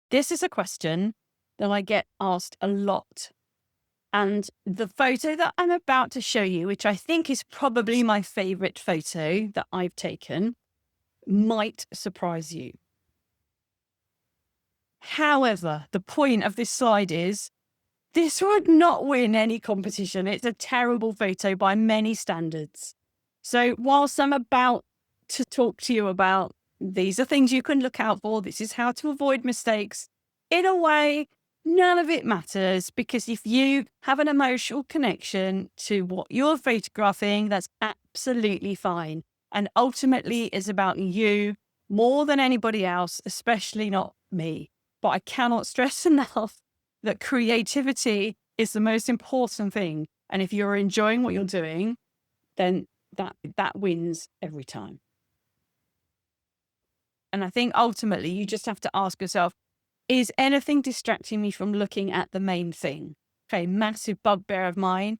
This is a question that I get asked a lot. And the photo that I'm about to show you, which I think is probably my favorite photo that I've taken, might surprise you. However, the point of this slide is this would not win any competition. It's a terrible photo by many standards. So whilst I'm about to talk to you about these are things you can look out for, this is how to avoid mistakes, in a way, none of it matters, because if you have an emotional connection to what you're photographing, that's absolutely fine. And ultimately, it's about you more than anybody else, especially not me. But I cannot stress enough that creativity is the most important thing. And if you're enjoying what you're doing, then that wins every time. And I think ultimately you just have to ask yourself, is anything distracting me from looking at the main thing? Okay, massive bugbear of mine,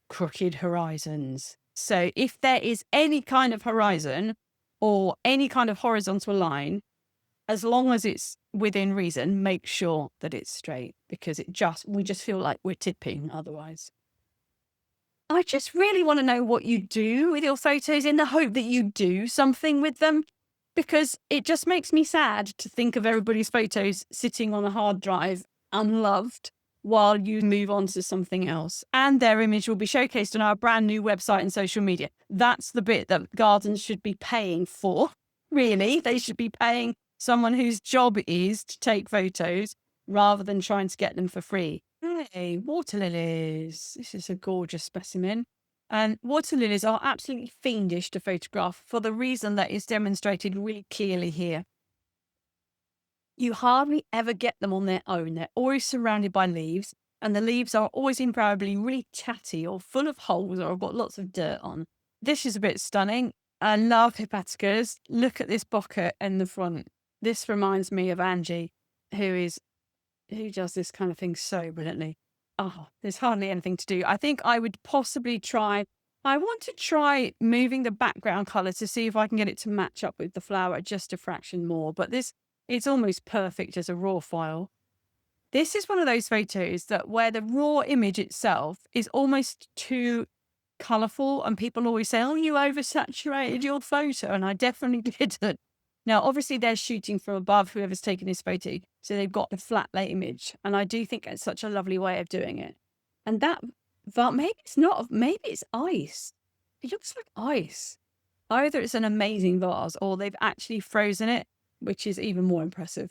crooked horizons. So if there is any kind of horizon or any kind of horizontal line, as long as it's within reason, make sure that it's straight, because we just feel like we're tipping otherwise. I just really want to know what you do with your photos, in the hope that you do something with them, because it just makes me sad to think of everybody's photos sitting on a hard drive unloved while you move on to something else. And their image will be showcased on our brand new website and social media. That's the bit that gardens should be paying for. Really, they should be paying someone whose job it is to take photos rather than trying to get them for free. Hey, water lilies. This is a gorgeous specimen. And water lilies are absolutely fiendish to photograph for the reason that is demonstrated really clearly here. You hardly ever get them on their own. They're always surrounded by leaves, and the leaves are always invariably really chatty or full of holes or have got lots of dirt on. This is a bit stunning. I love hepaticas. Look at this bokeh in the front. This reminds me of Angie, who does this kind of thing so brilliantly. Oh, there's hardly anything to do. I think I would possibly I want to try moving the background color to see if I can get it to match up with the flower just a fraction more. But it's almost perfect as a raw file. This is one of those photos that where the raw image itself is almost too colorful, and people always say, oh, you oversaturated your photo. And I definitely didn't. Now, obviously, they're shooting from above, whoever's taken this photo. So they've got the flat lay image. And I do think it's such a lovely way of doing it. And maybe it's not, maybe it's ice. It looks like ice. Either it's an amazing vase or they've actually frozen it, which is even more impressive.